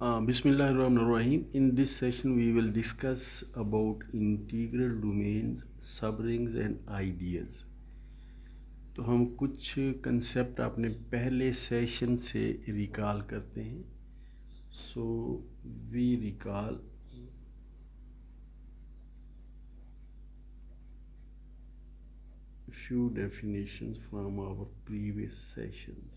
Bismillahirrahmanirrahim. In this session, we will discuss about integral domains, subrings and ideas. तो हम कुछ concept अपने पहले सेशन से रिकॉल करते हैं. So we recall few definitions from our previous sessions.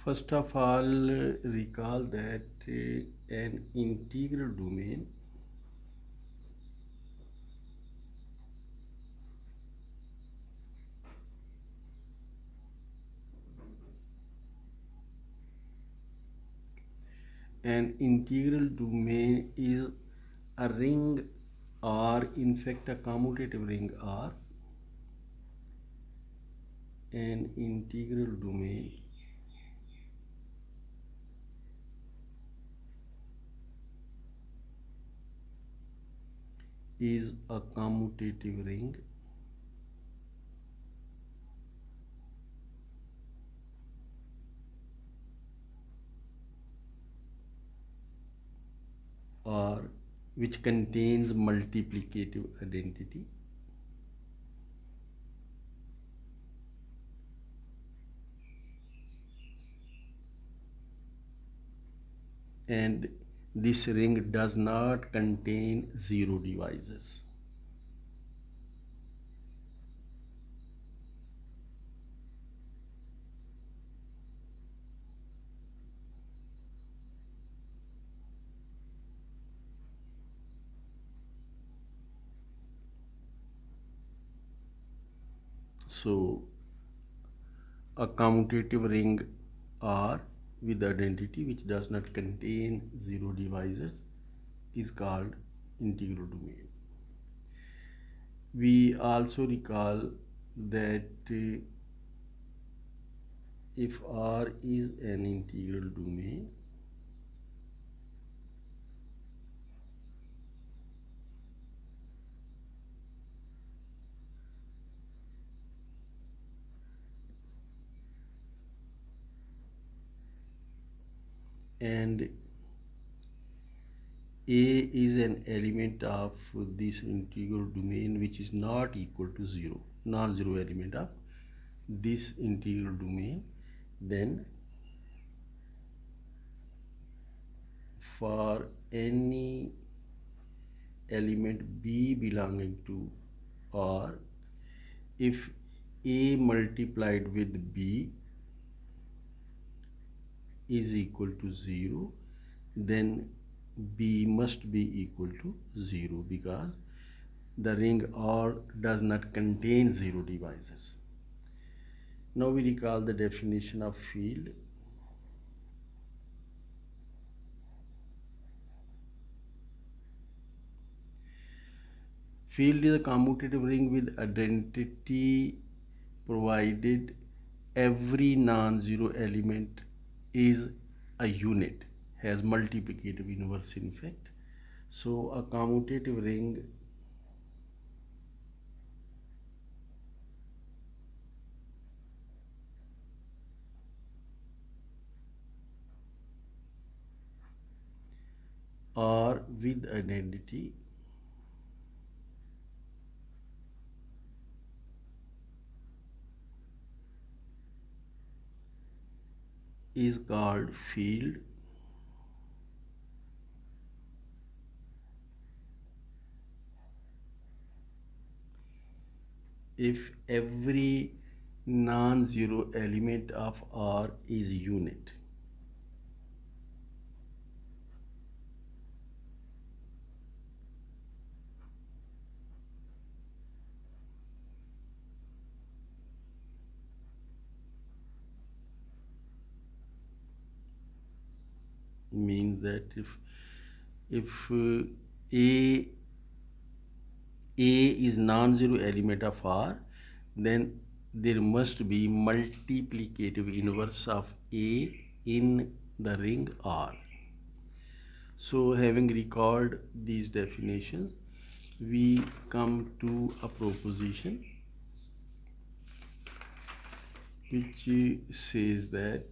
First of all, recall that an integral domain is a ring, or in fact a commutative ring, or an integral domain is a commutative ring or which contains multiplicative identity and this ring does not contain zero divisors. So a commutative ring R with identity which does not contain zero divisors is called integral domain. We also recall that if R is an integral domain, and A is an element of this integral domain which is not equal to 0, non-zero element of this integral domain, then for any element B belonging to R, if A multiplied with B is equal to 0, then B must be equal to 0 because the ring R does not contain zero divisors. Now we recall the definition of field. Field is a commutative ring with identity provided every non-zero element is a unit, has multiplicative inverse in fact. So a commutative ring R with identity is called field if every non-zero element of R is unit. Means that if A is non-zero element of R, then there must be multiplicative inverse of A in the ring R. So having recalled these definitions, we come to a proposition which says that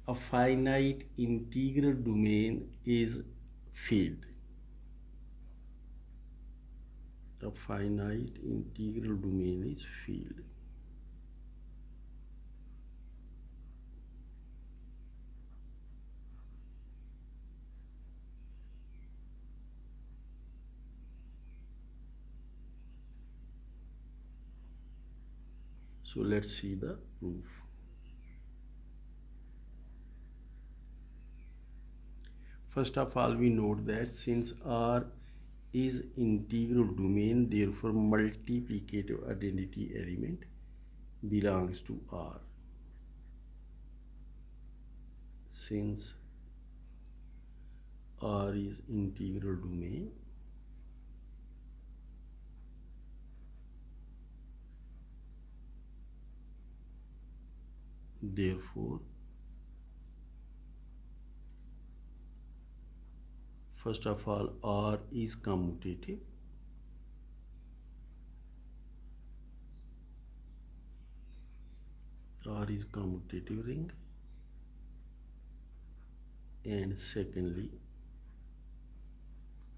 a finite integral domain is field. A finite integral domain is field. So let's see the proof. First of all, we note that since R is integral domain, therefore multiplicative identity element belongs to R. Since R is integral domain, therefore first of all R is commutative. R is commutative ring, and secondly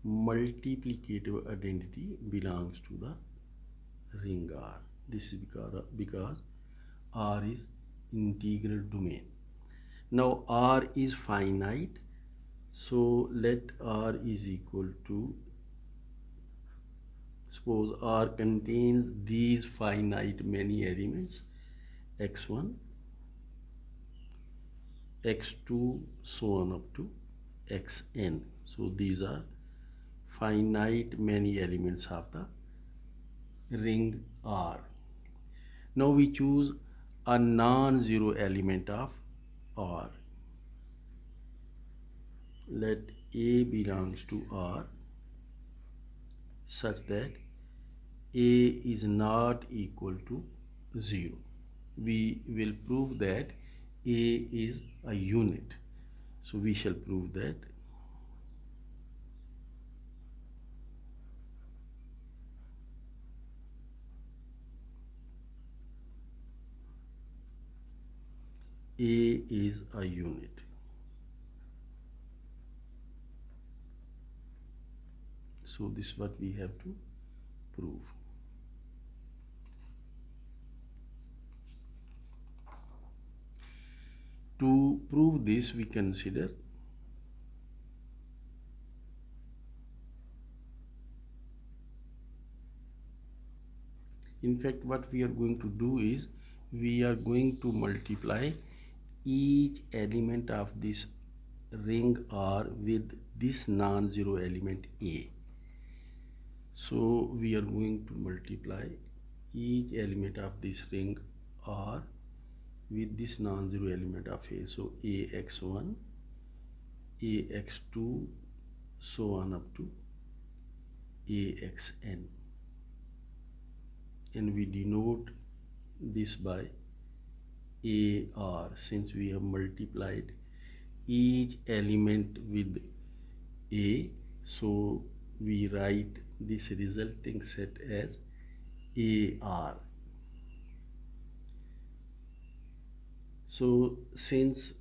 multiplicative identity belongs to the ring R. This is because R is integral domain. Now R is finite, so let R is equal to, suppose R contains these finite many elements x1, x2, so on up to xn. So these are finite many elements of the ring R. Now we choose a non-zero element of R. Let A belongs to R such that A is not equal to 0. We will prove that A is a unit. So we shall prove that A is a unit. So this is what we have to prove. To prove this, we consider in fact what we are going to do is we are going to multiply each element of this ring R with this non-zero element A. So we are going to multiply each element of this ring R with this non-zero element of A. So AX1, AX2, so on up to AXN. And we denote this by AR since we have multiplied each element with A. So we write this resulting set as AR. So since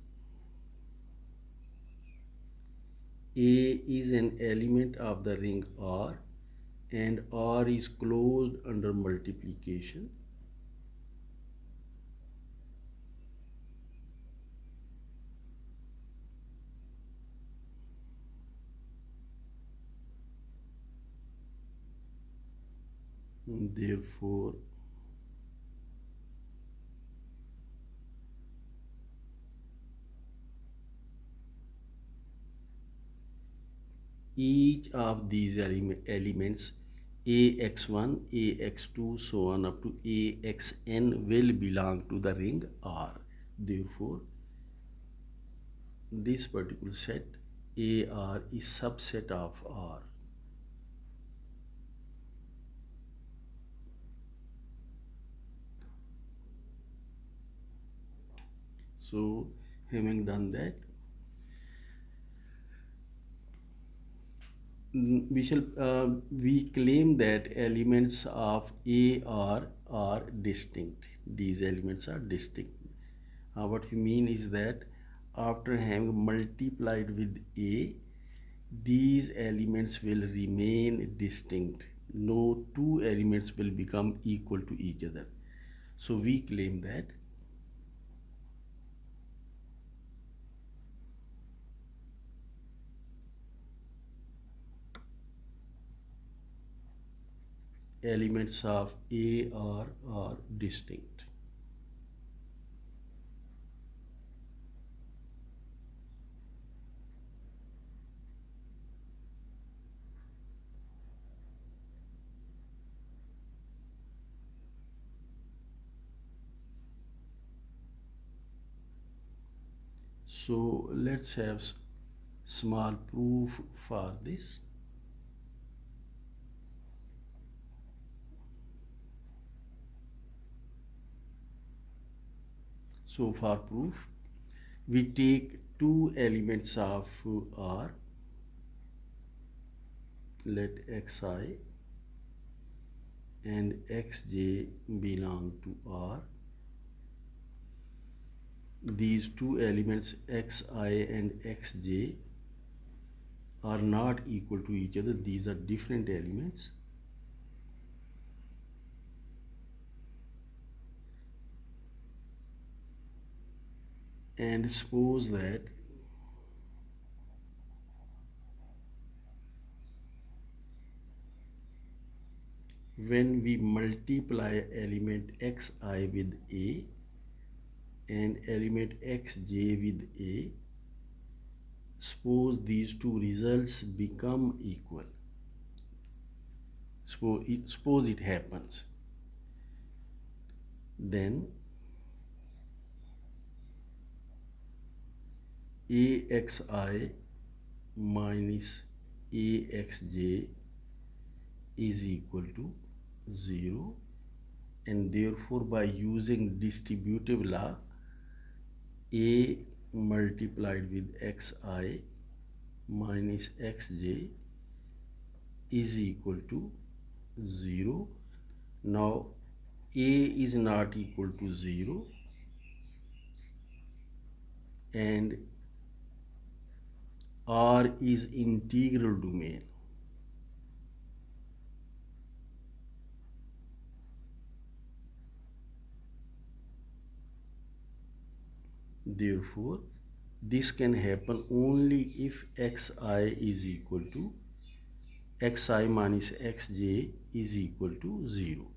A is an element of the ring R and R is closed under multiplication, therefore each of these elements AX1, AX2, so on up to AXN will belong to the ring R. Therefore, this particular set AR is subset of R. So having done that, we claim that elements of AR are distinct. These elements are distinct. What we mean is that after having multiplied with A, these elements will remain distinct. No two elements will become equal to each other. So we claim that elements of AR are distinct. So let's have small proof for this. So for proof, we take two elements of R. Let xi and xj belong to R. These two elements xi and xj are not equal to each other. These are different elements. And suppose that when we multiply element xi with A and element xj with A, suppose these two results become equal. Suppose it happens. Then AXI minus AXJ is equal to 0, and therefore by using distributive law, A multiplied with xi minus xj is equal to 0. Now A is not equal to 0 and R is integral domain. Therefore, this can happen only if xi is equal to xi minus xj is equal to 0.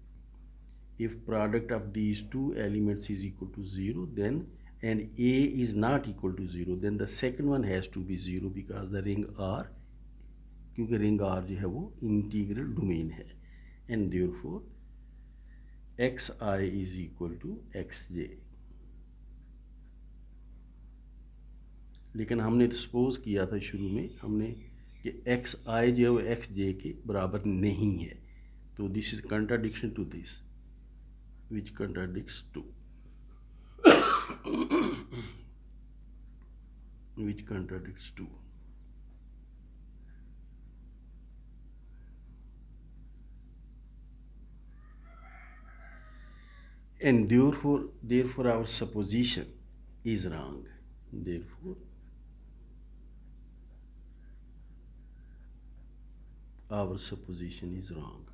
If product of these two elements is equal to 0, then and A is not equal to 0, then the second one has to be 0, because the ring R, क्योंकि ring R जो है वो integral domain है, and therefore xi is equal to xj. लेकिन हमने suppose किया था शुरू में हमने कि xi जो है वो xj के बराबर नहीं है, तो this is contradiction to this, which contradicts to which contradicts to and therefore our supposition is wrong. Therefore our supposition is wrong.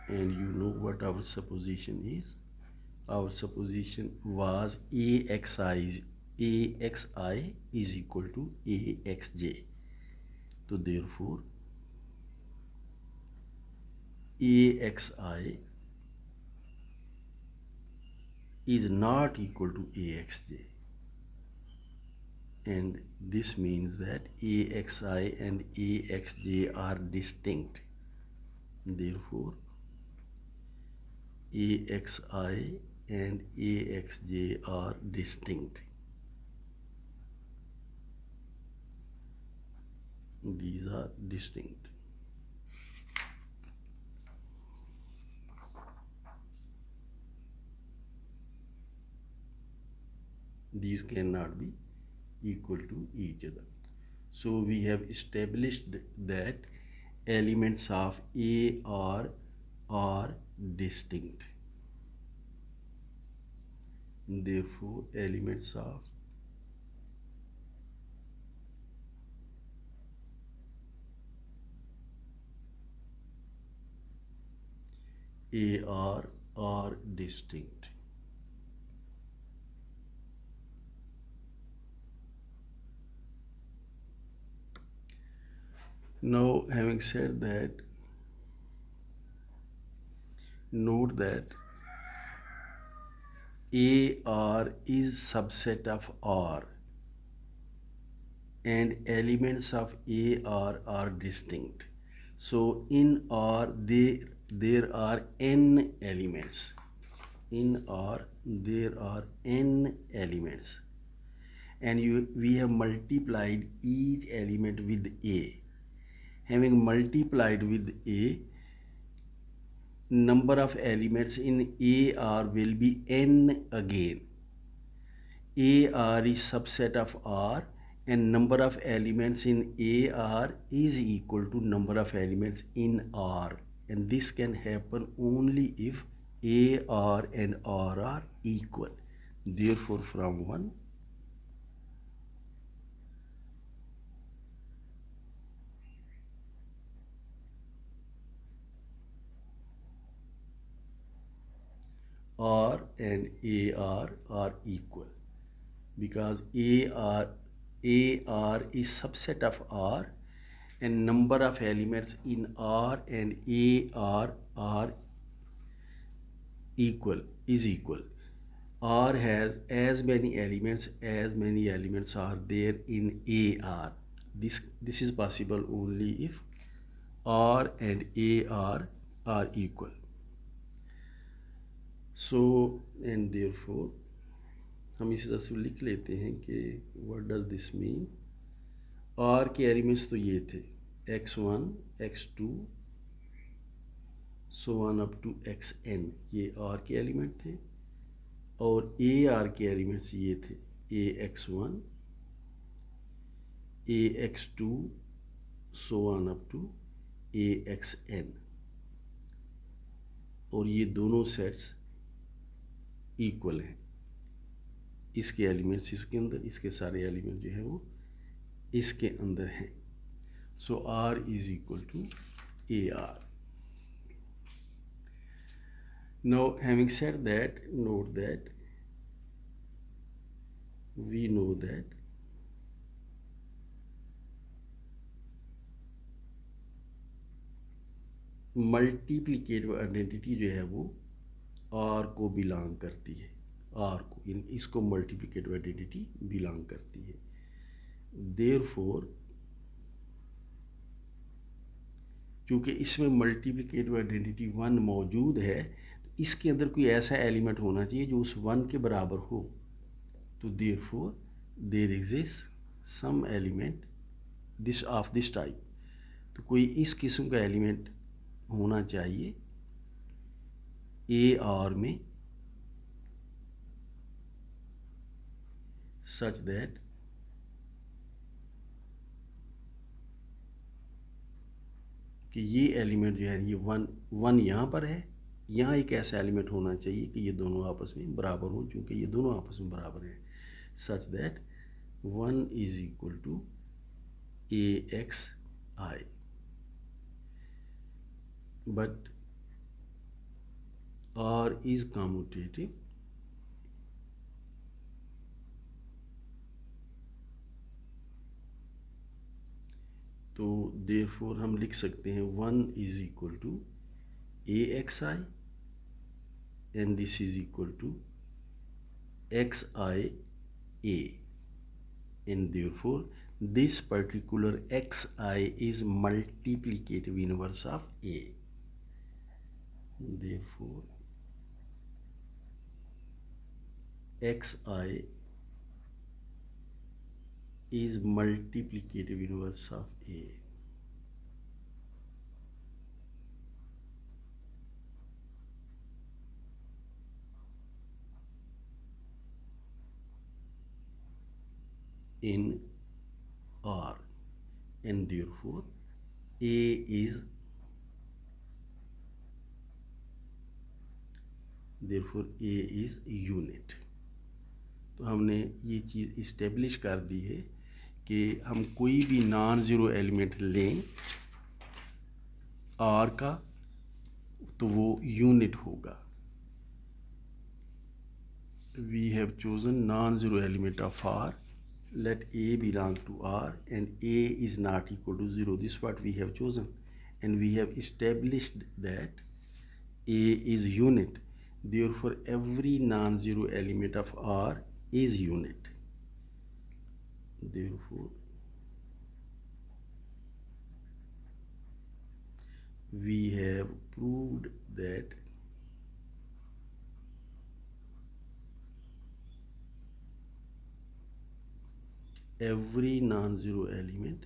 And you know what our supposition is? Our supposition was AXI is equal to AXJ. So therefore AXI is not equal to AXJ, and this means that AXI and AXJ are distinct. Therefore AXI and AXJ are distinct. These are distinct. These cannot be equal to each other. So we have established that elements of A are distinct. Therefore, elements of AR are distinct. Now, having said that, note that AR is subset of R and elements of AR are distinct. So in R there are n elements. In R there are n elements, and we have multiplied each element with A. Having multiplied with A, number of elements in AR will be n again. AR is subset of R, and number of elements in AR is equal to number of elements in R, and this can happen only if AR and R are equal. Therefore, from 1, R and AR are equal, because AR is subset of R, and number of elements in R and AR are equal. R has as many elements are there in AR. This is possible only if R and AR are equal. So and therefore हम इस तरह से लिख लेते हैं कि what does this mean. R के elements तो ये थे x1, x2 so on up to xn, ये R के एलिमेंट थे, और AR के एलिमेंट्स ये थे AX1, AX2 so on up to AXN, और ये दोनों सेट्स इक्वल हैं. इसके एलिमेंट्स इसके अंदर, इसके सारे एलिमेंट जो है वो इसके अंदर हैं. So R is equal to AR. Now, having said that, note that we know that multiplicative identity जो है वो R को बिलोंग करती है. R को इसको मल्टीप्लिकेटिव आइडेंटिटी बिलोंग करती है. Therefore, क्योंकि इसमें मल्टीप्लिकेटिव आइडेंटिटी 1 मौजूद है, इसके अंदर कोई ऐसा एलिमेंट होना चाहिए जो उस 1 के बराबर हो. तो therefore there exists some element this of this type. तो कोई इस किस्म का एलिमेंट होना चाहिए AR में such that कि ये एलिमेंट जो है ये 1 यहाँ पर है, यहाँ एक ऐसा एलिमेंट होना चाहिए कि ये दोनों आपस में बराबर हों, क्योंकि ये दोनों आपस में बराबर हैं, such that 1 is equal to AXI. But R is commutative, तो therefore हम लिख सकते हैं 1 is equal to AXI and this is equal to XIA, and therefore this particular XI is multiplicative inverse of A. Therefore xi is multiplicative inverse of A. In R, and therefore A is unit. तो हमने ये चीज़ establish कर दी है कि हम कोई भी non zero element लें आर का तो वो यूनिट होगा। We have chosen non zero element of R, let A belong to R and A is not equal to 0. This is what we have chosen, and we have established that A is unit. Therefore every non-zero element of R is unit. Therefore we have proved that every non-zero element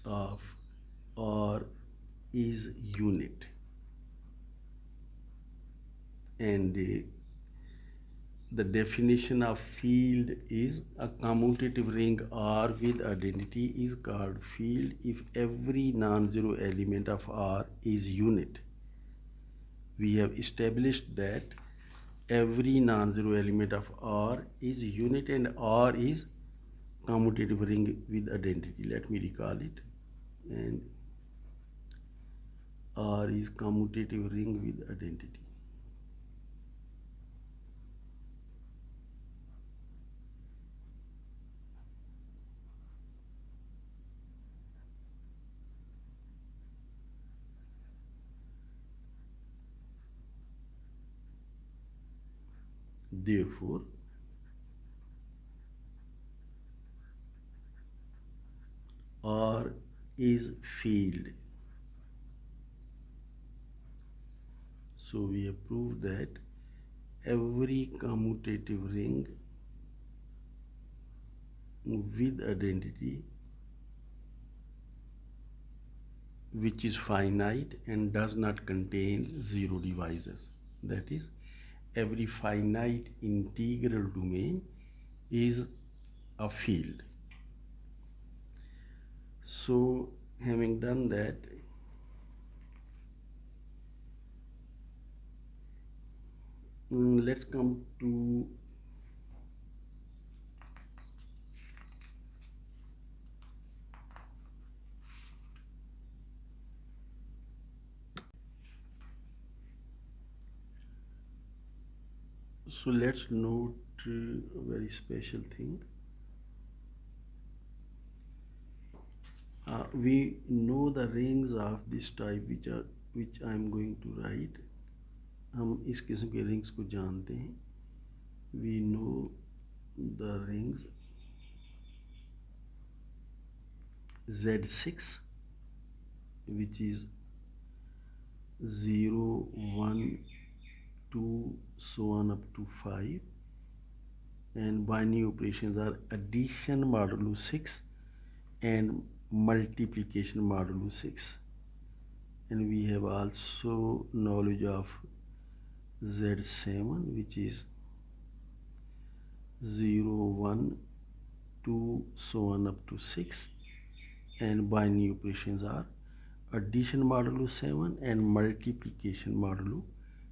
of R is unit, and the definition of field is a commutative ring R with identity is called field if every non-zero element of R is unit. We have established that every non-zero element of R is unit and R is commutative ring with identity. Let me recall it. And R is commutative ring with identity. Therefore R is field. So we have proved that every commutative ring with identity which is finite and does not contain zero divisors, that is, every finite integral domain is a field. So having done that, let's come to let's note a very special thing. We know the rings of this type which I am going to write. हम इस किस्म के rings को जानते हैं. We know the rings Z6 which is 0, 1, 2, so on up to 5, and binary operations are addition modulo 6 and multiplication modulo 6, and we have also knowledge of Z7 which is 0, 1, 2, so on up to 6, and binary operations are addition modulo 7 and multiplication modulo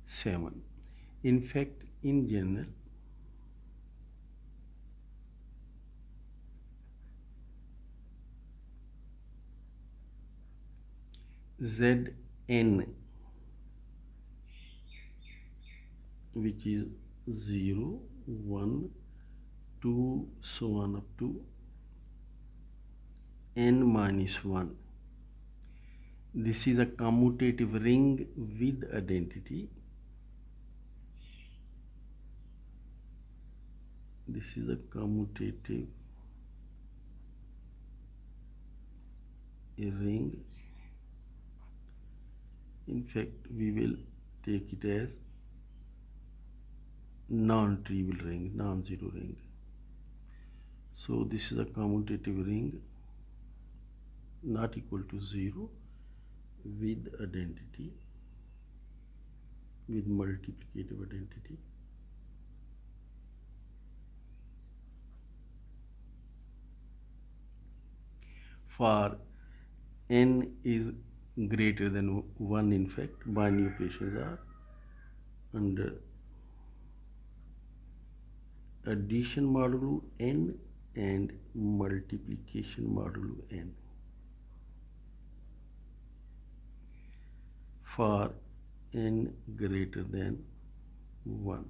7. In fact, in general, Zn which is 0, 1, 2, so on up to n minus 1. This is a commutative ring with identity. This is a commutative a ring. In fact, we will take it as non-trivial ring, non-zero ring. So this is a commutative ring not equal to 0 with identity, with multiplicative identity. For n is greater than 1, in fact, binary operations are under addition modulo n and multiplication modulo n. For n greater than 1.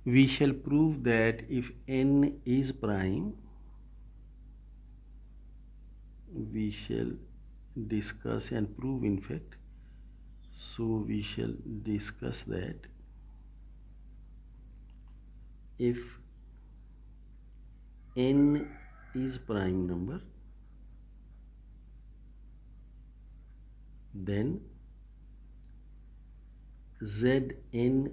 We shall prove that if n is prime, we shall discuss and prove, in fact. So we shall discuss that if n is prime number, then Zn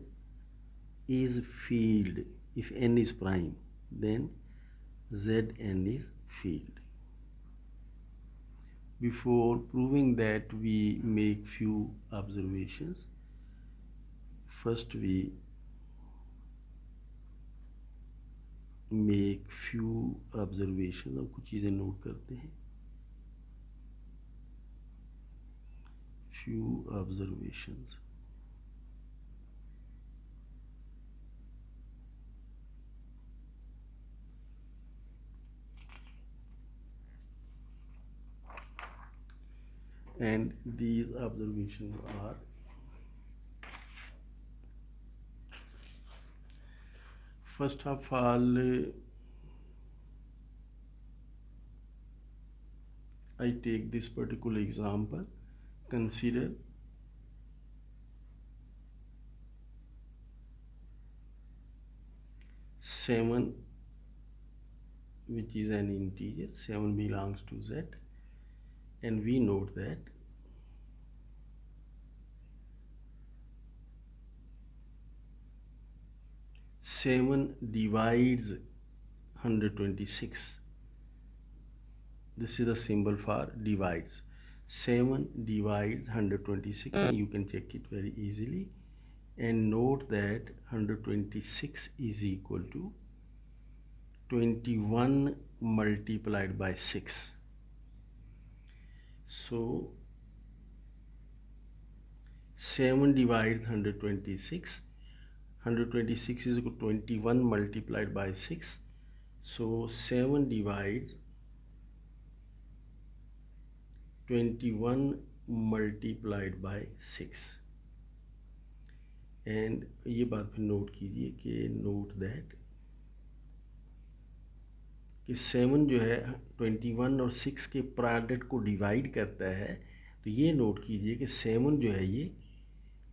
is field. If n is prime, then Zn is field. Before proving that, we make few observations. First, we make few observations. हम कुछ चीज़ें note करते हैं. Few observations. And these observations are: first of all, I take this particular example. Consider seven, which is an integer. 7 belongs to Z, and we note that seven divides 126. This is the symbol for divides. 7 divides 126, and you can check it very easily. And note that 126 is equal to 21 multiplied by 6. So 7 divides 126. 126 is equal to 21 multiplied by 6. So 7 divides 21 multiplied by 6. And ये बात फिर note कीजिए कि note that कि 7 जो है 21 और 6 के प्रोडक्ट को डिवाइड करता है. तो ये नोट कीजिए कि 7 जो है ये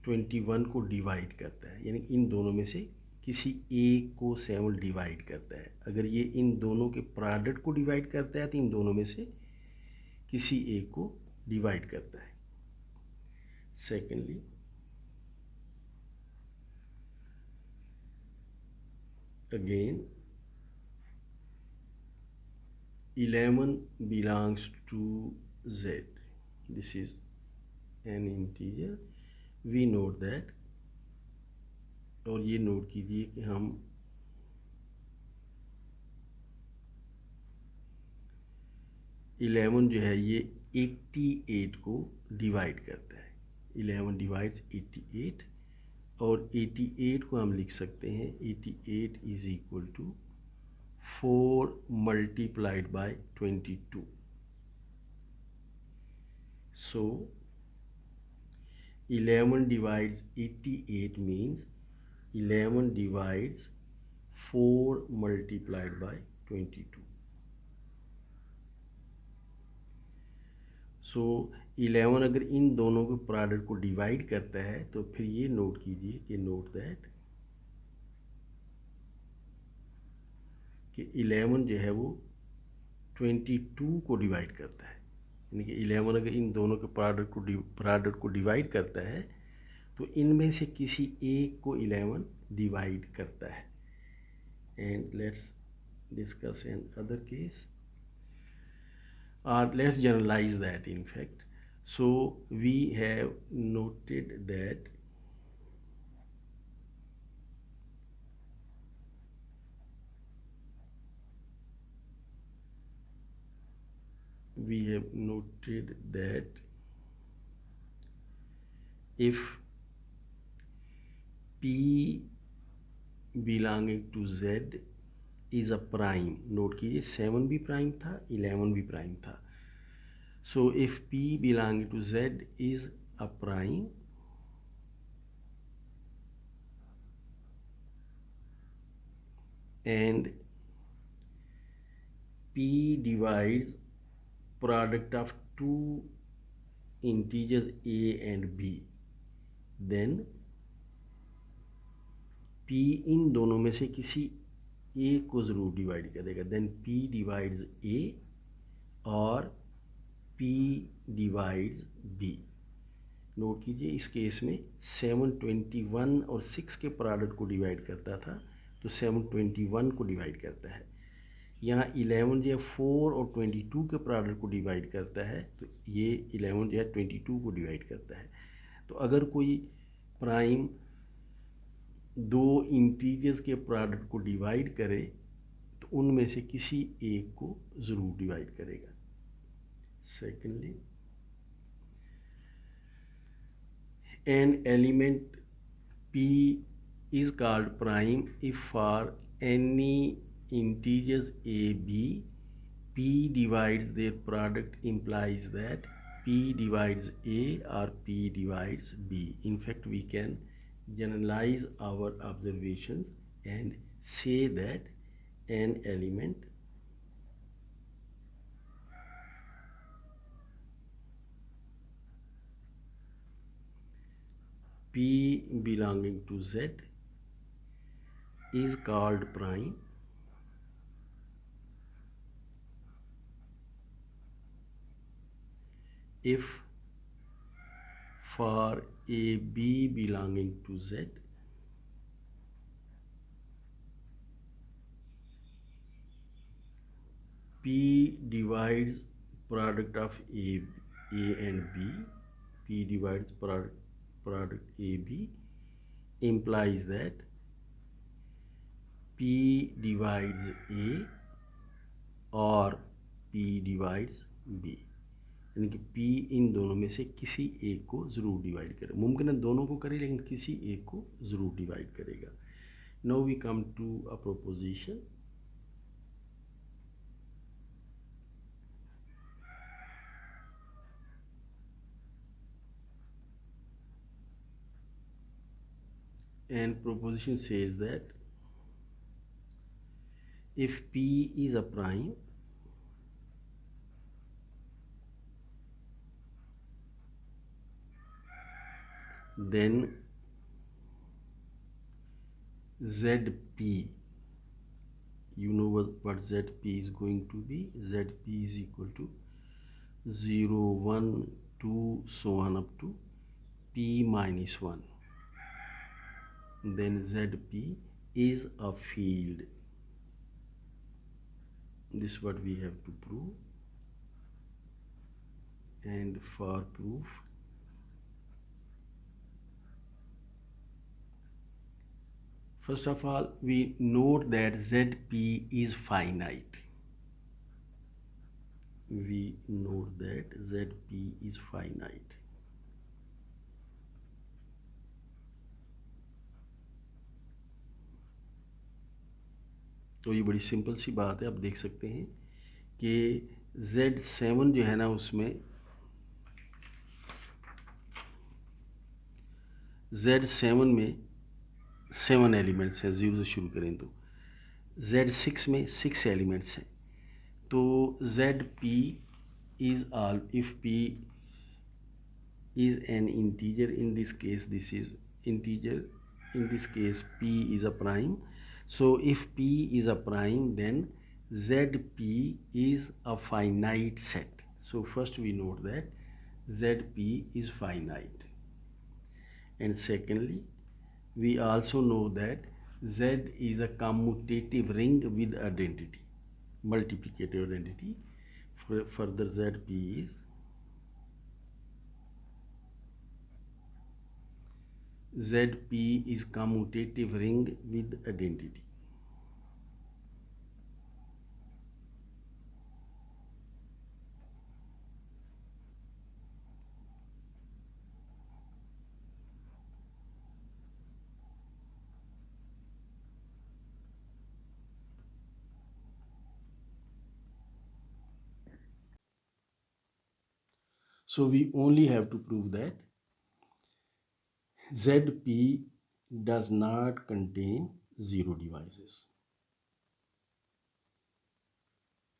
21 को डिवाइड करता है, यानी इन दोनों में से किसी एक को 7 डिवाइड करता है. अगर ये इन दोनों के प्रोडक्ट को डिवाइड करता है तो इन दोनों में से किसी एक को डिवाइड करता है. Secondly, again 11 belongs to Z. This is an integer. We note that, और ये नोट कीजिए कि हम इलेवन जो है ये 88 को डिवाइड करता है. 11 डिवाइड्स 88, और 88 को हम लिख सकते हैं 88 is equal to 4 multiplied by 22. So 11 divides 88 means 11 divides 4 multiplied by 22. So 11 अगर इन दोनों के प्रोडक्ट को डिवाइड करता है तो फिर ये नोट कीजिए कि नोट दैट कि 11 जो है वो 22 को डिवाइड करता है, यानी कि 11 अगर इन दोनों के प्रोडक्ट को डिवाइड करता है तो इनमें से किसी एक को 11 डिवाइड करता है. And let's discuss an other case, or let's generalize that in fact. So we have noted that if P belonging to Z is a prime, note कीजिए 7 भी प्राइम था, 11 भी प्राइम था. So if P belonging to Z is a prime, and P divides product of two integers A and B, then P इन दोनों में से किसी A को ज़रूर डिवाइड करेगा. देन P डिवाइड्स A और P डिवाइड्स B. नोट कीजिए इस केस में 7 21 और 6 के प्रोडक्ट को डिवाइड करता था, तो 7 21 को डिवाइड करता है. यहाँ 11 जो है 4 और 22 के प्रोडक्ट को डिवाइड करता है, तो ये 11 जो है 22 को डिवाइड करता है. तो अगर कोई प्राइम दो इंटीजर्स के प्रोडक्ट को डिवाइड करे तो उनमें से किसी एक को ज़रूर डिवाइड करेगा. Secondly, an element P is called prime if for any integers a b, P divides their product implies that P divides A or P divides B. In fact, we can generalize our observations and say that an element P belonging to Z is called prime if for a B belonging to Z P divides product of A and B, P divides product AB implies that P divides A और P divides B, यानी कि P इन दोनों में से किसी एक को ज़रूर डिवाइड करे. मुमकिन है दोनों को करे लेकिन किसी एक को ज़रूर डिवाइड करेगा. Now we come to a proposition. And proposition says that if P is a prime, then ZP, you know what ZP is going to be. ZP is equal to 0, 1, 2, so on up to P minus 1. Then ZP is a field. This is what we have to prove. And for proof, first of all, we note that ZP is finite. We note that ZP is finite. तो ये बड़ी simple सी बात है. आप देख सकते हैं कि Z7 जो है ना, उसमें Z7 में 7 एलिमेंट्स हैं. 0 से शुरू करें तो Z6 में 6 एलिमेंट्स हैं. तो ZP is all, if P is an integer, in this case this is integer, in this case P is a prime. So if P is a prime, then ZP is a finite set. So first we note that ZP is finite. And secondly, we also know that Z is a commutative ring with identity, multiplicative identity. Further, ZP is commutative ring with identity. So we only have to prove that ZP does not contain zero divisors.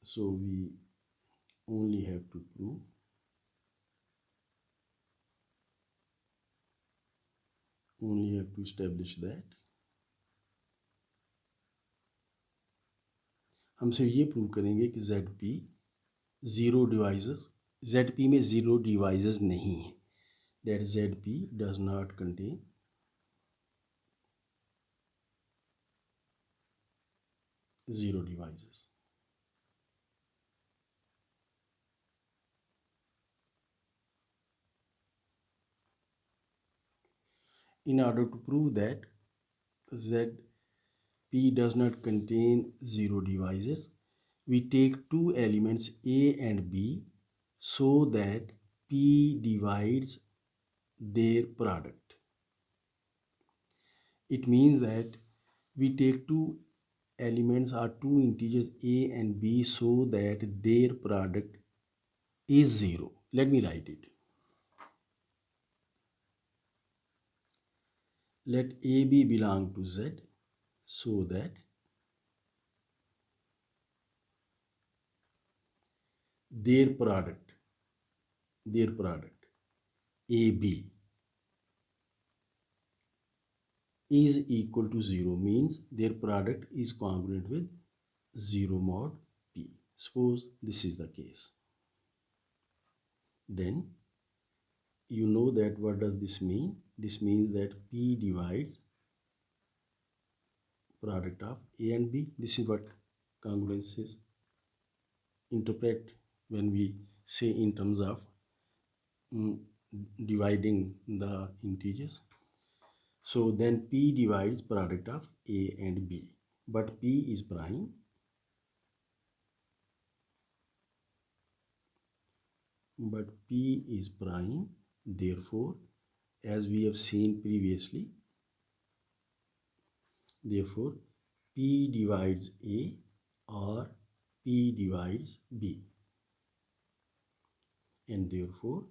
So we only have to prove only have to establish that हम सिर्फ ये prove करेंगे कि ZP zero devices ZP में zero devices नहीं है, that ZP does not contain zero divisors. In order to prove that ZP does not contain zero divisors, we take two elements A and B so that P divides their product. It means that we take two elements or two integers A and B so that their product is zero. Let me write it. Let AB belong to Z so that their product AB is equal to 0, means their product is congruent with 0 mod P. Suppose this is the case. Then you know that what does this mean? This means that P divides product of A and B. This is what congruence is. Interpret when we say in terms of dividing the integers. So then P divides product of A and B, but P is prime. Therefore, as we have seen previously, therefore P divides A or P divides B, and therefore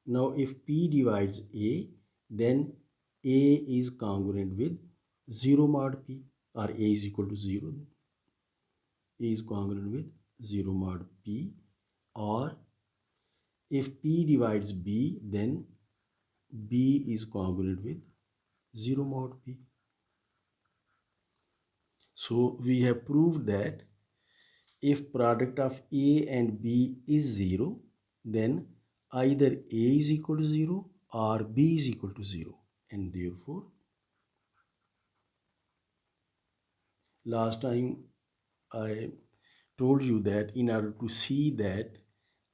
now if P divides A, then A is congruent with 0 mod P, or A is equal to 0. A is congruent with 0 mod P, or if P divides B, then B is congruent with 0 mod P. So we have proved that if product of A and B is 0, then either A is equal to 0 or B is equal to 0. And therefore, last time I told you that in order to see that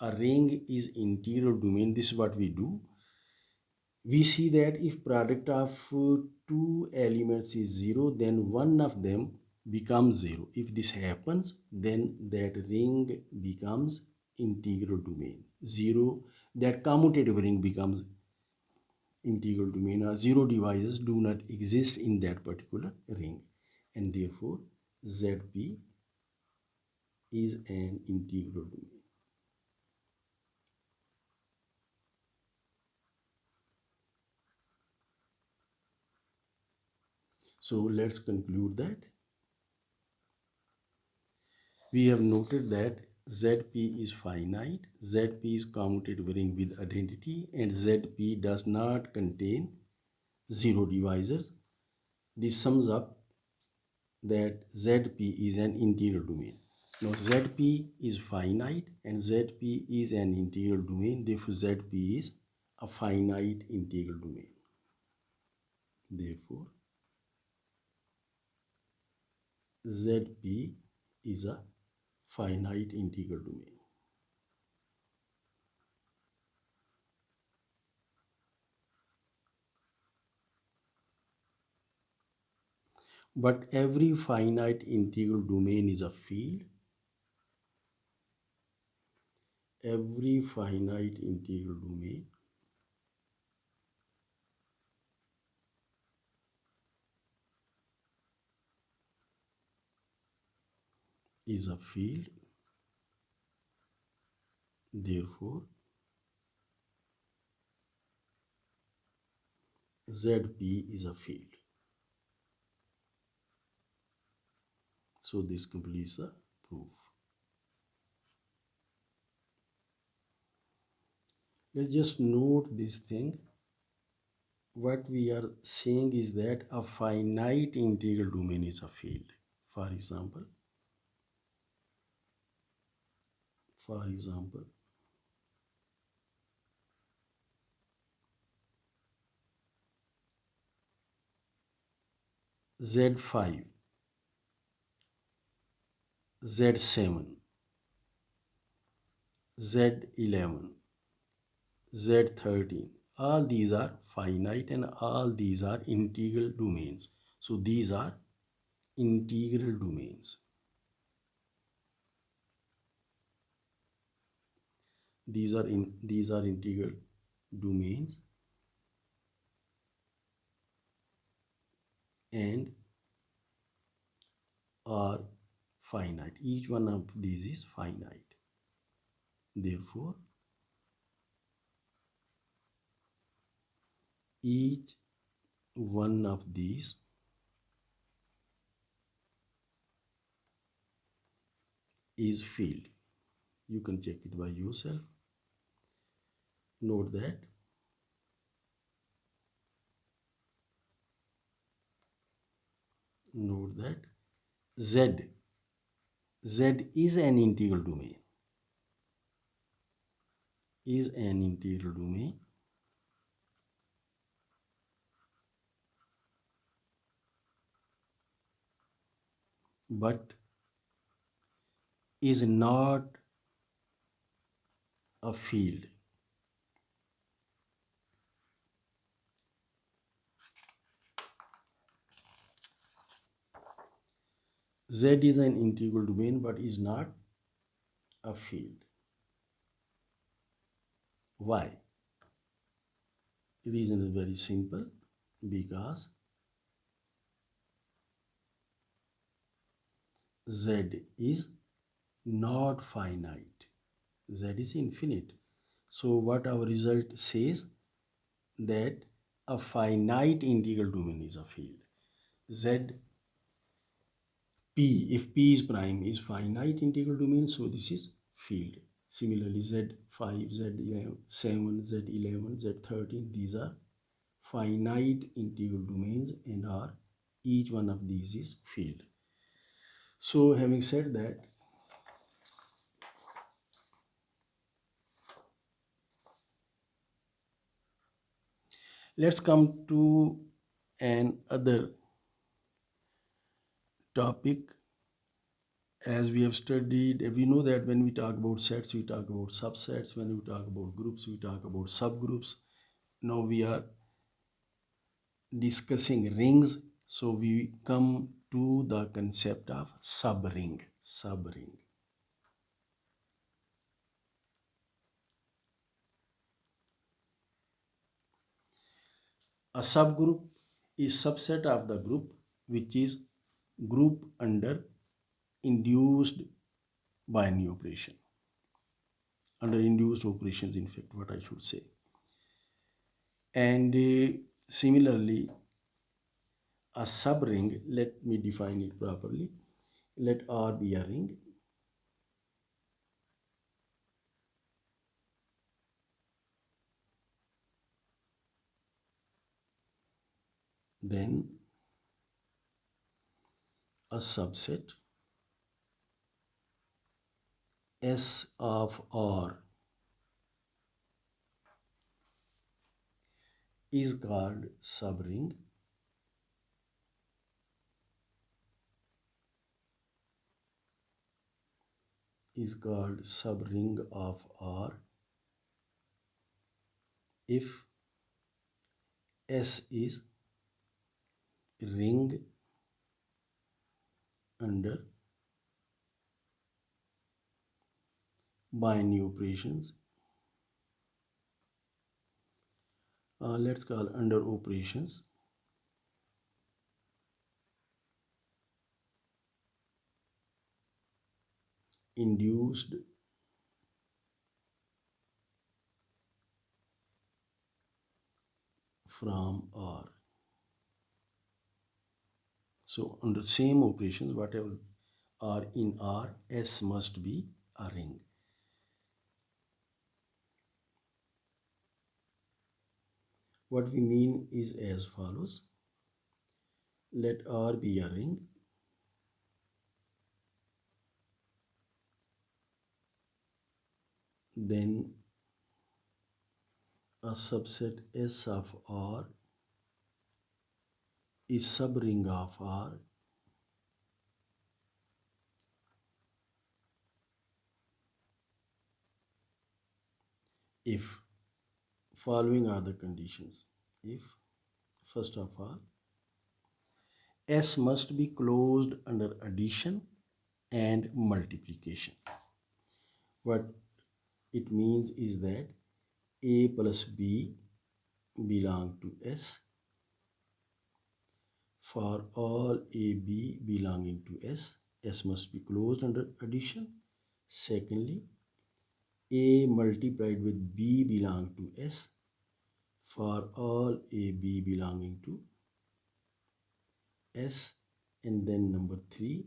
a ring is integral domain, this is what we do. We see that if product of two elements is 0, then one of them becomes 0. If this happens, then that ring becomes integral domain. 0, that commutative ring becomes integral domain. Zero divisors do not exist in that particular ring, and therefore ZP is an integral domain. So let's conclude that we have noted that ZP is finite, ZP is commutative ring with identity, and ZP does not contain zero divisors. This sums up that ZP is an integral domain. Now ZP is finite and ZP is an integral domain, therefore ZP is a finite integral domain. Therefore ZP is a finite integral domain. But every finite integral domain is a field. Every finite integral domain is a field. Therefore ZP is a field. So this completes the proof. Let's just note this thing. What we are saying is that a finite integral domain is a field. For example, for example, Z5, Z7, Z11, Z13, all these are finite and all these are integral domains. So these are integral domains. These are integral domains and are finite. Each one of these is finite. Therefore, each one of these is field. You can check it by yourself. Note that Z is an integral domain. Is an integral domain, but is not a field. Z is an integral domain but is not a field. Why? The reason is very simple, because Z is not finite. Z is infinite. So what our result says, that a finite integral domain is a field. Z P, if P is prime, is finite integral domain, so this is field. Similarly, Z5, Z11, 7, Z11, Z13, these are finite integral domains and are each one of these is field. So having said that, let's come to another topic. As we have studied, we know that when we talk about sets, we talk about subsets. When we talk about groups, we talk about subgroups. Now we are discussing rings, so we come to the concept of subring. A subgroup is subset of the group which is group under induced binary operation. Under induced operations, in fact, what I should say. And similarly, a subring, let me define it properly. Let R be a ring. Then a subset S of R is called subring of R if S is ring under binary operations. Let's call under operations induced from R. So under same operations, whatever are in R, S must be a ring. What we mean is as follows. Let R be a ring. Then a subset S of R is subring of R if following are the conditions. If, first of all, S must be closed under addition and multiplication. What it means is that A plus B belong to S. For all AB belonging to S, S must be closed under addition. Secondly, A multiplied with B belong to S. For all AB belonging to S. And then number 3,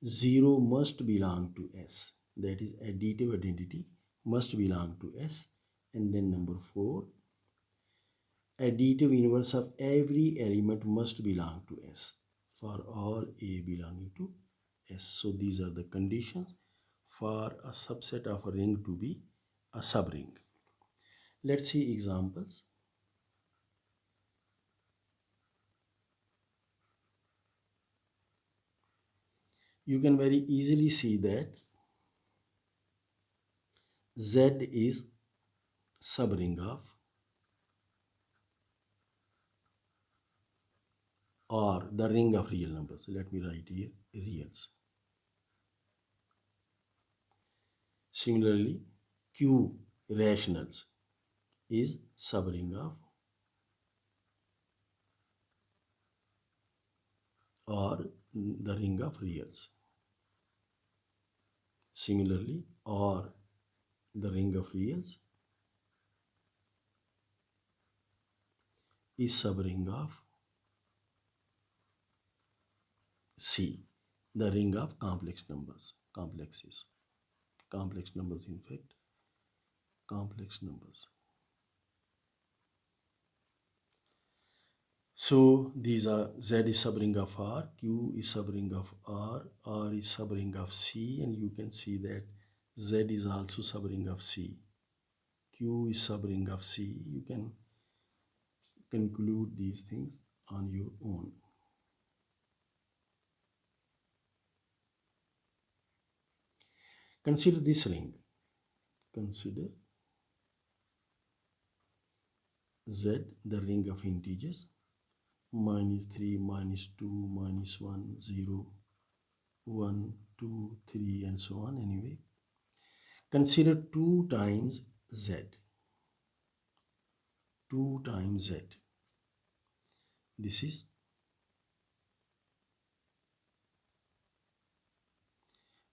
0 must belong to S. That is additive identity must belong to S. And then number 4, additive inverse of every element must belong to S for all A belonging to S. So these are the conditions for a subset of a ring to be a subring. Let's see examples. You can very easily see that Z is subring of or the ring of real numbers. Let me write here reals. Similarly, Q rationals is subring of or the ring of reals. Similarly, or the ring of reals is subring of C, the ring of complex numbers, complexes, complex numbers, in fact, complex numbers. So these are Z is subring of R, Q is subring of R is subring of C, and you can see that Z is also subring of C. Q is subring of C. You can conclude these things on your own. Consider this ring. Consider Z, the ring of integers, -3, -2, -1, 0, 1, 2, 3, and so on. Anyway, consider 2 times Z. 2 times Z. This is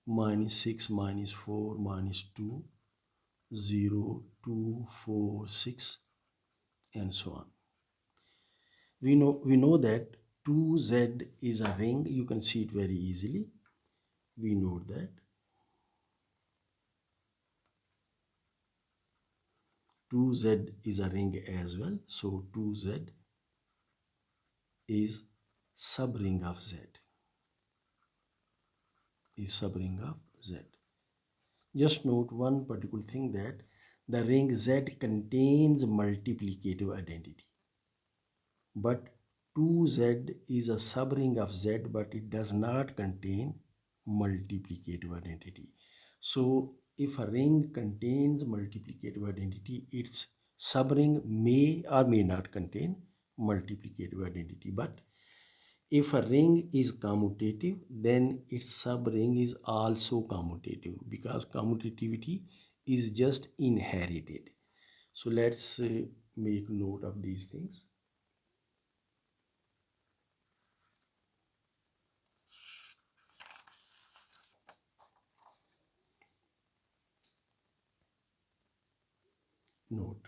-6, -4, -2, 0, 2, 4, 6, and so on. We know that 2Z is a ring. You can see it very easily. We know that 2Z is a ring as well. So 2Z is subring of Z. is subring of Z. Just note one particular thing, that the ring Z contains multiplicative identity. But 2Z is a subring of Z, but it does not contain multiplicative identity. So if a ring contains multiplicative identity, its subring may or may not contain multiplicative identity. But if a ring is commutative, then its subring is also commutative, because commutativity is just inherited. So let's make note of these things. Note.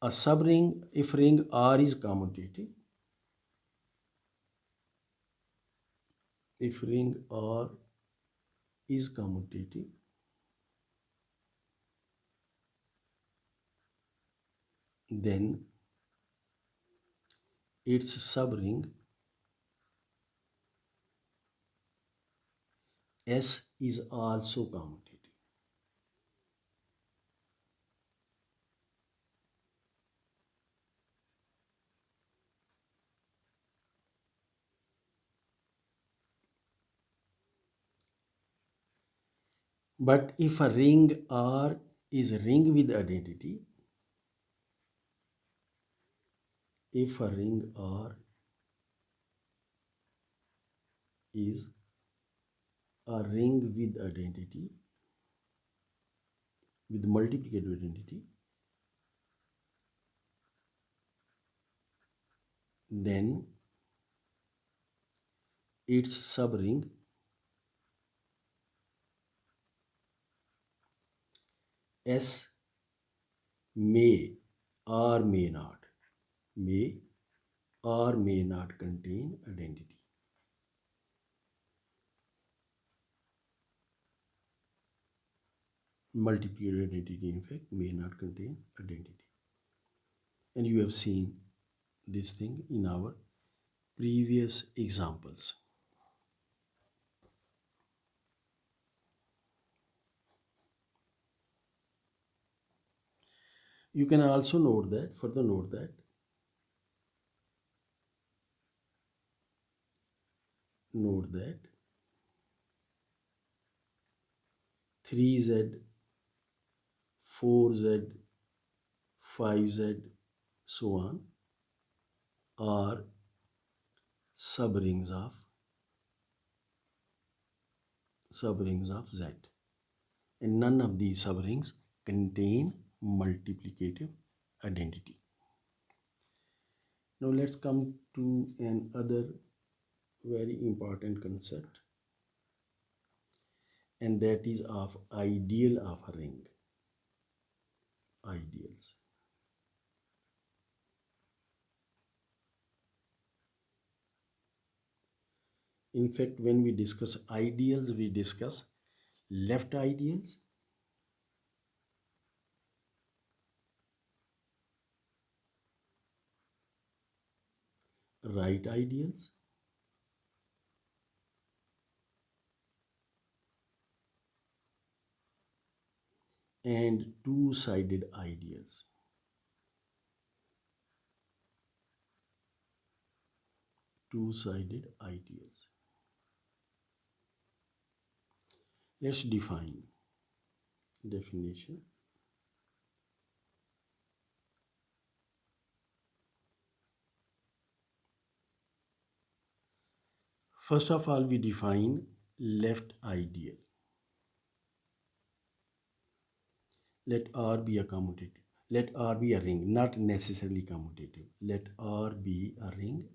A subring, if ring R is commutative, if ring R is commutative, then its subring S is also commutative. But if a ring R is a ring with identity, if a ring R is a ring with identity, with multiplicative identity, then its subring S may or may not, may or may not contain identity. Multiplicative identity, in fact, may not contain identity. And you have seen this thing in our previous examples. You can also further note that 3Z, 4Z, 5Z, so on, are subrings of Z, and none of these subrings contain multiplicative identity. Now let's come to another very important concept, and that is of ideal of a ring. Ideals. In fact, when we discuss ideals, we discuss left ideals, right ideals, and two-sided ideals. Two-sided ideals. Let's define. Definition. First of all, we define left ideal. Let R be a commutative. Let R be a ring, not necessarily commutative. Let R be a ring.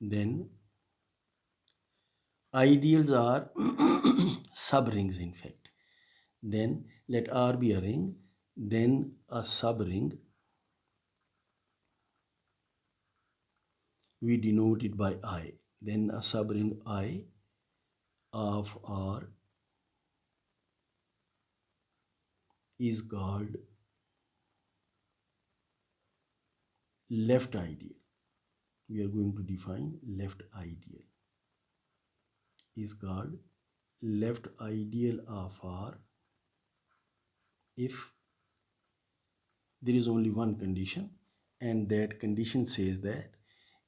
Then ideals are subrings, in fact. Then let R be a ring, then a subring, we denote it by I. Then a subring I of R is called left ideal. We are going to define left ideal is called left ideal of R if there is only one condition, and that condition says that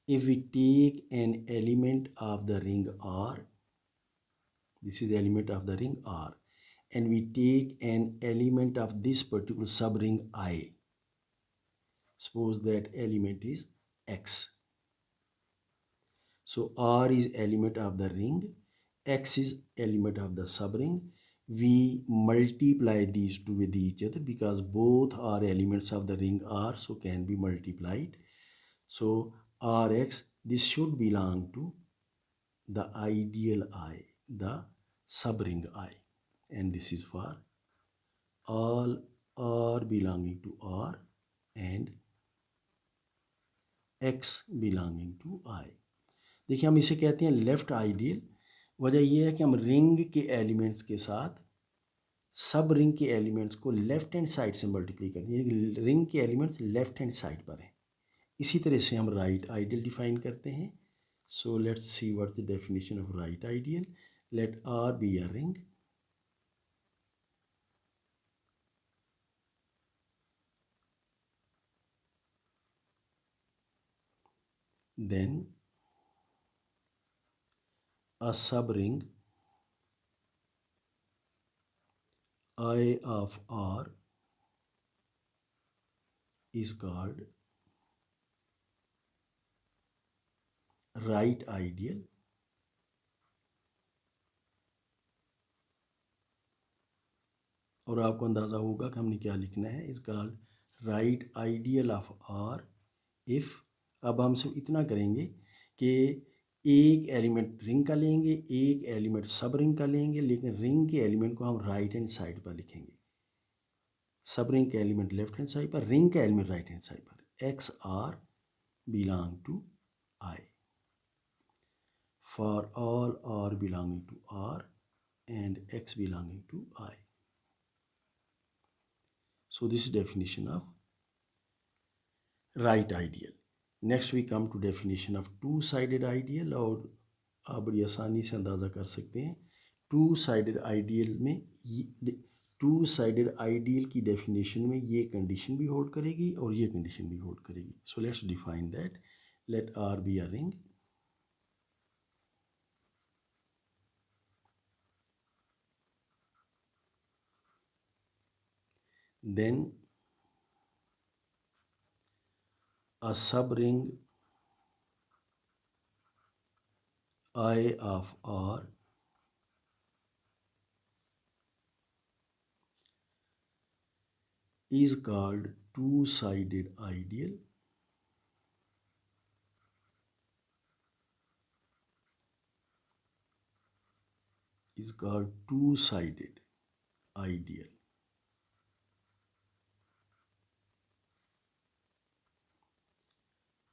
if we take an element of the ring R, this is the element of the ring R, and we take an element of this particular subring I, suppose that element is X. So R is element of the ring, X is element of the subring. We multiply these two with each other because both are elements of the ring R, so can be multiplied. So Rx, this should belong to the ideal I, the subring I, and this is for all R belonging to R and X belonging to I. देखिए हम इसे कहते हैं left ideal. वजह यह है कि हम रिंग के एलिमेंट्स के साथ सब रिंग के एलिमेंट्स को लेफ्ट हैंड साइड से मल्टीप्लाई करते हैं, रिंग के एलिमेंट्स लेफ्ट हैंड साइड पर हैं। इसी तरह से हम राइट आइडियल डिफाइन करते हैं। So let's see what the definition of right ideal. Let R be a ring, then a subring I of R is called right ideal, और आपको अंदाज़ा होगा कि हमने क्या लिखना है। Is called right ideal of R if, अब हम सिर्फ इतना करेंगे कि एक एलिमेंट रिंग का लेंगे, एक एलिमेंट सब रिंग का लेंगे, लेकिन रिंग के एलिमेंट को हम राइट हैंड साइड पर लिखेंगे, सब रिंग का एलिमेंट लेफ्ट हैंड साइड पर, रिंग का एलिमेंट राइट हैंड साइड पर। X r belong to I for all r belonging to R and x belonging to I. So this is definition of right ideal. Next we come to definition of two-sided ideal, और आप बड़ी आसानी से अंदाज़ा कर सकते हैं two sided ideal में, टू साइडेड आइडियल की डेफिनेशन में ये कंडीशन भी होल्ड करेगी और ये कंडीशन भी होल्ड करेगी। So let's define that. Let R be a ring, then a subring I of R is called two-sided ideal, is called two-sided ideal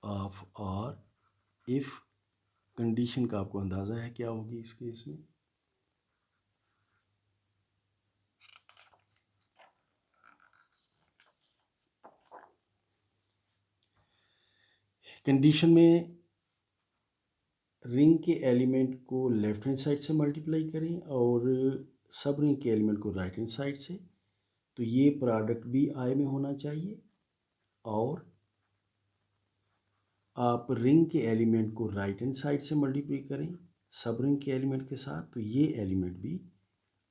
of R if condition का आपको अंदाज़ा है क्या होगी इस केस में। कंडीशन में रिंग के एलिमेंट को लेफ्ट हैंड साइड से मल्टीप्लाई करें और सब रिंग के एलिमेंट को राइट हैंड साइड से, तो ये प्रोडक्ट भी आई में होना चाहिए, और आप रिंग के एलिमेंट को राइट हैंड साइड से मल्टीप्लाई करें सब रिंग के एलिमेंट के साथ, तो ये एलिमेंट भी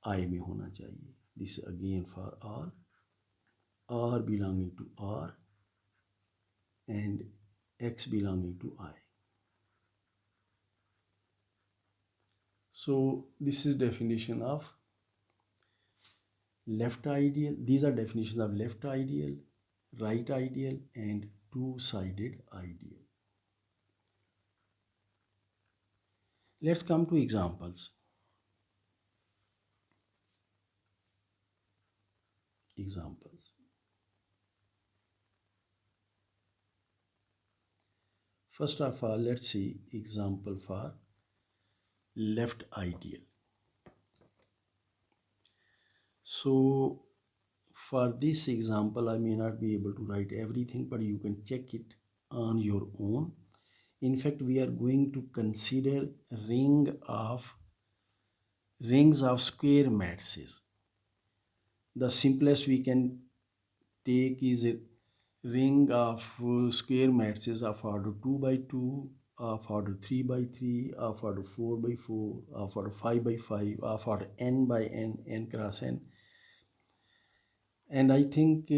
आई में होना चाहिए। This again for all r belonging to R and x belonging to I. So this is definition of left ideal. These are definitions of left ideal, right ideal and two-sided ideal. Let's come to examples. First of all, let's see example for left ideal. So For this example, I may not be able to write everything, but you can check it on your own. In fact, we are going to consider rings of square matrices. The simplest we can take is a ring of square matrices of order 2 by 2, of order 3 by 3, of order 4 by 4, of order 5 by 5, of order n by n, n cross n. And I think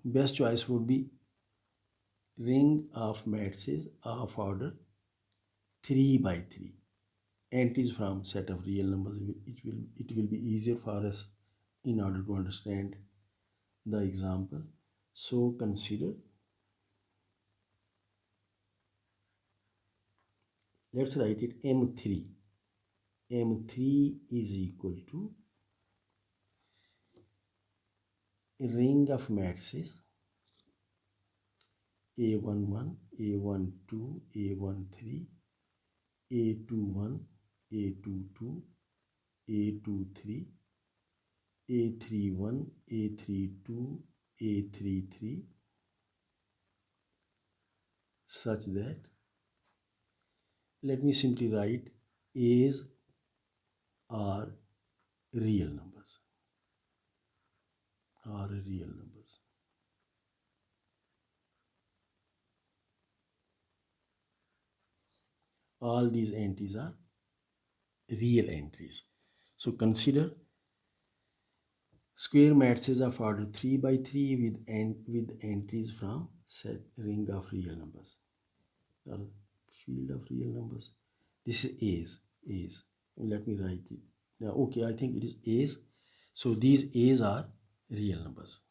best choice would be ring of matrices of order 3 by 3. Entries from set of real numbers. It will be easier for us in order to understand the example. So consider, let's write it M3. M3 is equal to a ring of matrices A11, A12, A13, A21, A22, A23, A31, A32, A33, such that, let me simply write A's are real numbers, are real numbers. All these entries are real entries. So consider square matrices of order 3 by 3 with entries from set ring of real numbers or field of real numbers. This is A's. Let me write it. Now, okay, I think it is A's. So these A's are real numbers.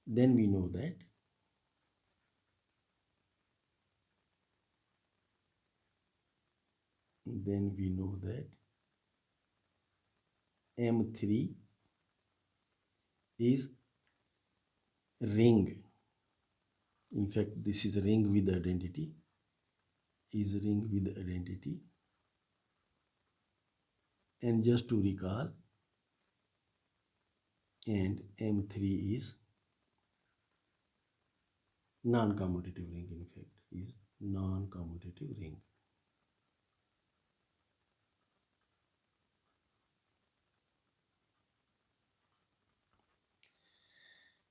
Then we know that M3 is ring. In fact, this is a ring with identity. Is ring with identity. And just to recall, and M3 is non-commutative ring. In fact, is non-commutative ring.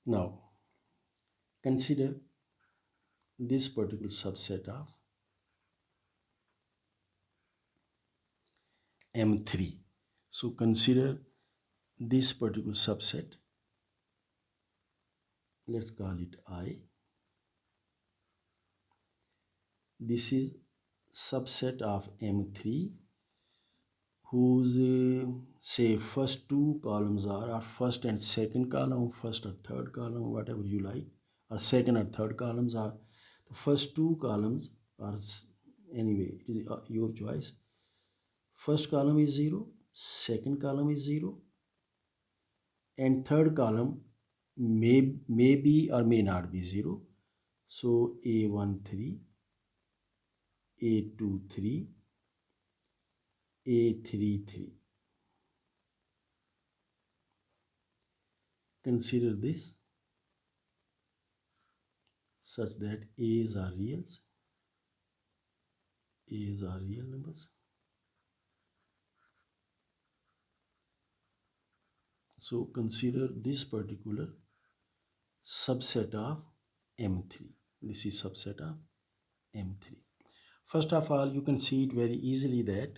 Now, consider this particular subset of M3. So consider this particular subset. Let's call it I. This is subset of M3 whose say first two columns are first and second column, first or third column, whatever you like, or second or third columns are the first two columns are, anyway, it is your choice. First column is 0, second column is 0, and third column may be or may not be 0. So A13, A23, A33. Consider this such that A's are reals, A's are real numbers. So consider this particular subset of M3. This is subset of M3. First of all, you can see it very easily that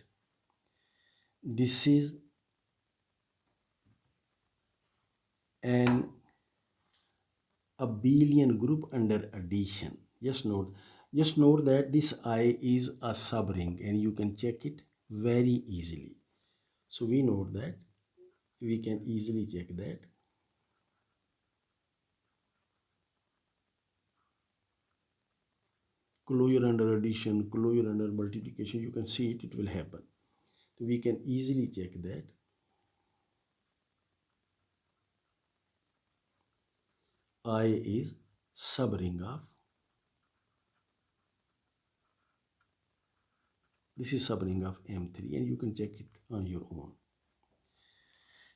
this is an abelian group under addition. Just note that this I is a subring, and you can check it very easily. So we know that we can easily check that. Closure under addition, closure under multiplication, you can see it will happen. So we can easily check that. I is subring of, this is subring of M3, and you can check it on your own.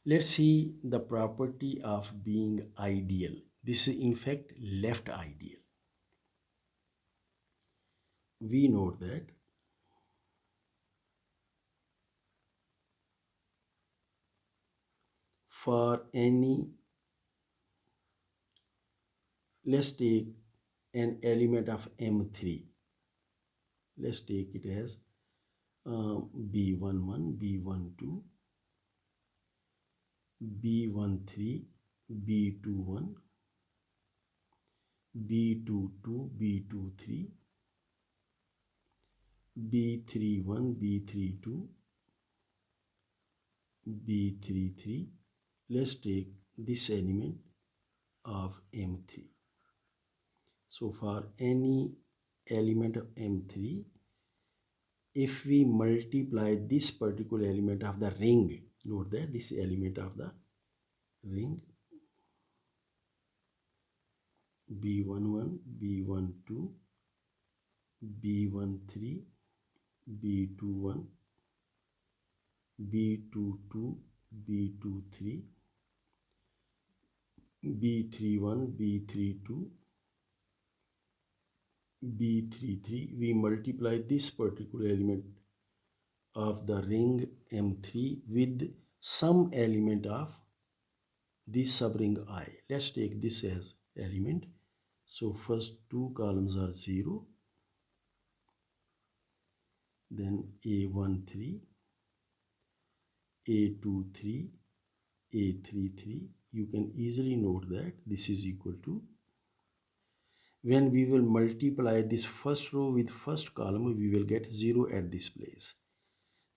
Let's see the property of being ideal. This is in fact left ideal. We know that for any, let's take an element of M3. Let's take it as B11, B12, B13, B21, B22, B23, B31, B32, B33. Let's take this element of M3. So for any element of M3, if we multiply this particular element of the ring, note that this element of the ring, B11, B12, B13, B21, B22, B23, B31, B32, B33, we multiply this particular element of the ring M3 with some element of this subring I. Let's take this as element. So first two columns are 0, then A13, A23, A33. You can easily note that this is equal to, when we will multiply this first row with first column, we will get 0 at this place.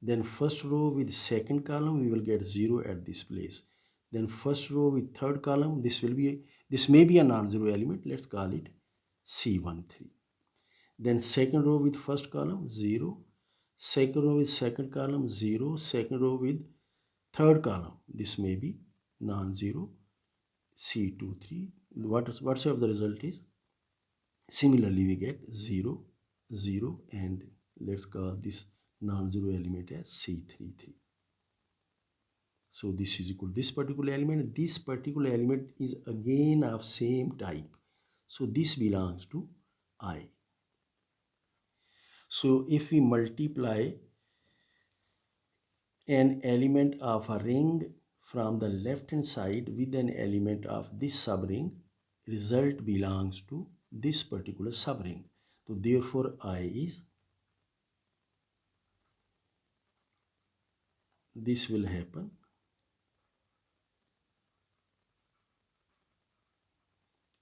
Then first row with second column, we will get 0 at this place. Then first row with third column, this may be a non-zero element. Let's call it C13. Then second row with first column, 0. Second row with second column, 0. Second row with third column, this may be non-zero, C23. Whatsoever the result is, similarly we get 0, 0, and let's call this non-zero element as C33. So this is equal to this particular element. This particular element is again of same type. So this belongs to I. So if we multiply an element of a ring from the left hand side with an element of this subring, result belongs to this particular subring. So therefore I is, this will happen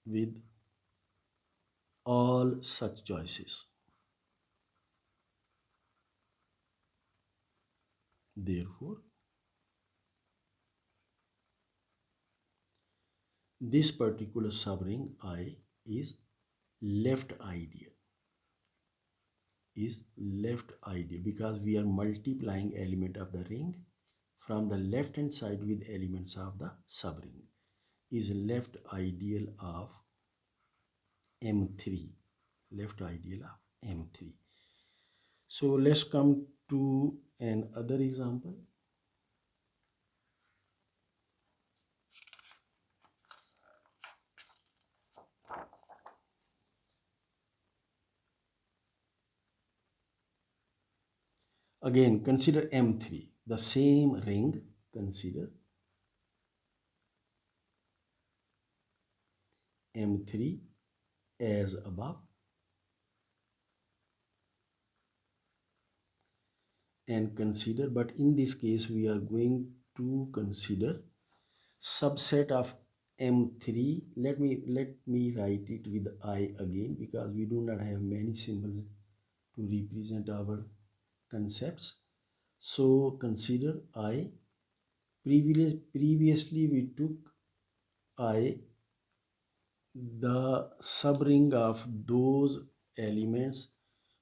with all such choices. Therefore this particular subring I is left ideal, because we are multiplying element of the ring from the left hand side with elements of the subring, is left ideal of M3, left ideal of M3. So let's come to another example. Again, consider M3, the same ring. Consider M3 as above, and consider, but in this case we are going to consider subset of M3. Let me write it with I again, because we do not have many symbols to represent our concepts. So consider I. Previously we took I the subring of those elements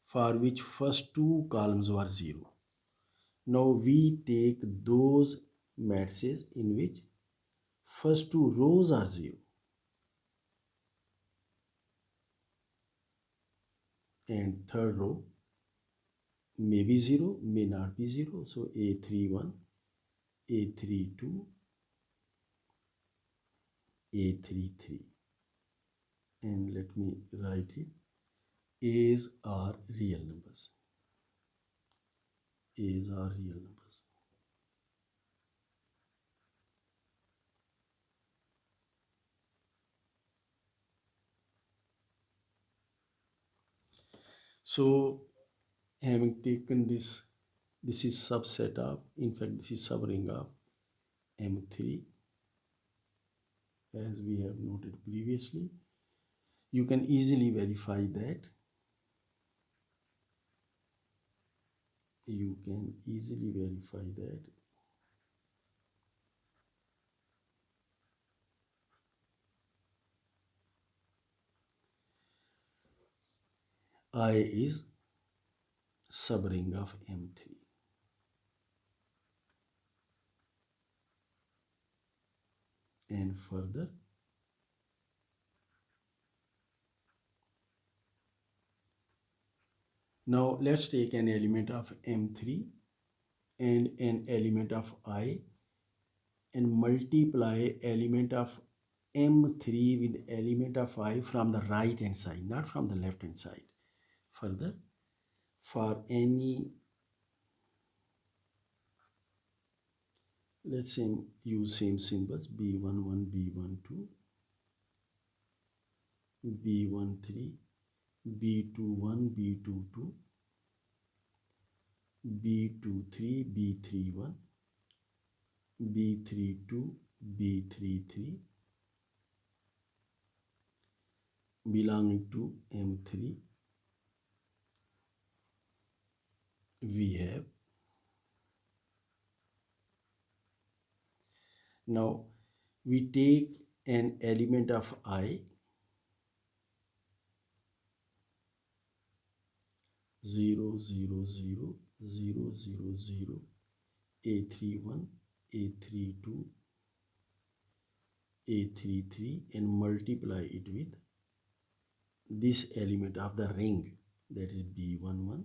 for which first two columns were 0. Now we take those matrices in which first two rows are 0 and third row may be 0, may not be 0. So A31, A32, A33, and let me write it. A's are real numbers. A's are real numbers. So having taken this is subset of, in fact, this is subring of M3, as we have noted previously. You can easily verify that. You can easily verify that I is subring of M3. And further, now let's take an element of M3 and an element of I and multiply element of M3 with element of I from the right hand side, not from the left hand side. Further, for any, let's say use same symbols, B11, B12, B13, B21, B22, B23, B31, B32, B33 belonging to M3. We have, now we take an element of I, 0, 0, 0, 0, 0, 0, A31, A32, A33 and multiply it with this element of the ring, that is B11,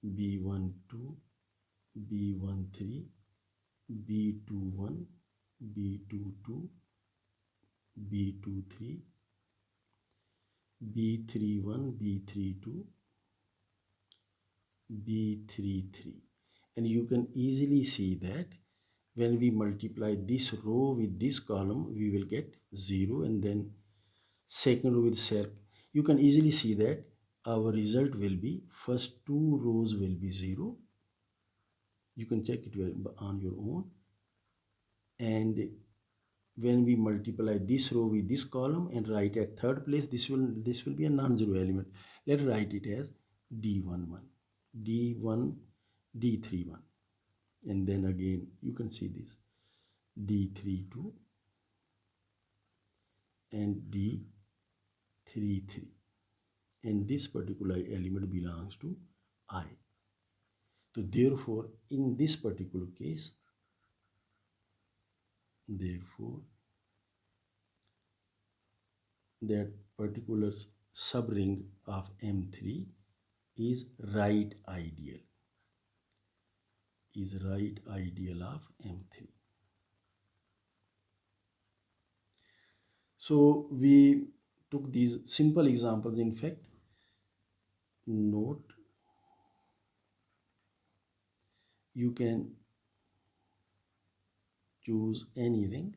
B12, B13, B21, B22, B23, B31, B32, B33. And you can easily see that when we multiply this row with this column, we will get 0, and then second row with circle. You can easily see that our result will be first two rows will be 0. You can check it on your own. And when we multiply this row with this column and write at third place, this will be a non-zero element. Let's write it as D11, D1, D31, and then again you can see this D32 and D33, and this particular element belongs to I. So therefore, in this particular case, therefore that particular subring of M3 is right ideal, of M3. So we took these simple examples. In fact, note, you can choose any ring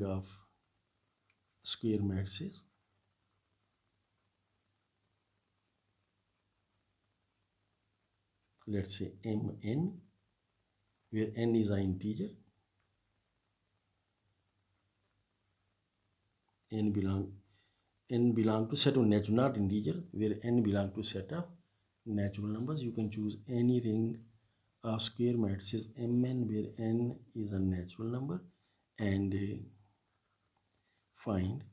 of square matrices. Let's say Mn, where n is an integer, n belong to set of natural, not integer, where n belong to set of natural numbers. You can choose any ring of square matrices Mn where n is a natural number, and find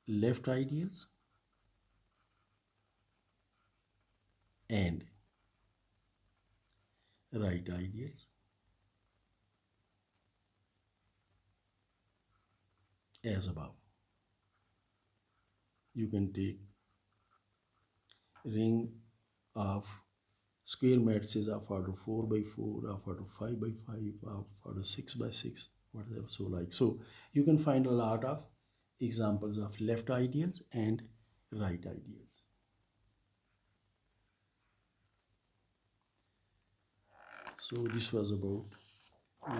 left ideals and right ideals as above. You can take ring of Square matrix is of order 4 by 4, of order 5 by 5, of order 6 by 6, whatever. So like, so you can find a lot of examples of left ideals and right ideals. So this was about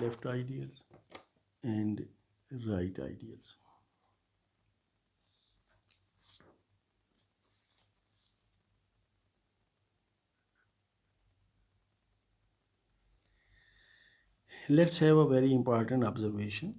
left ideals and right ideals. Let's have a very important observation.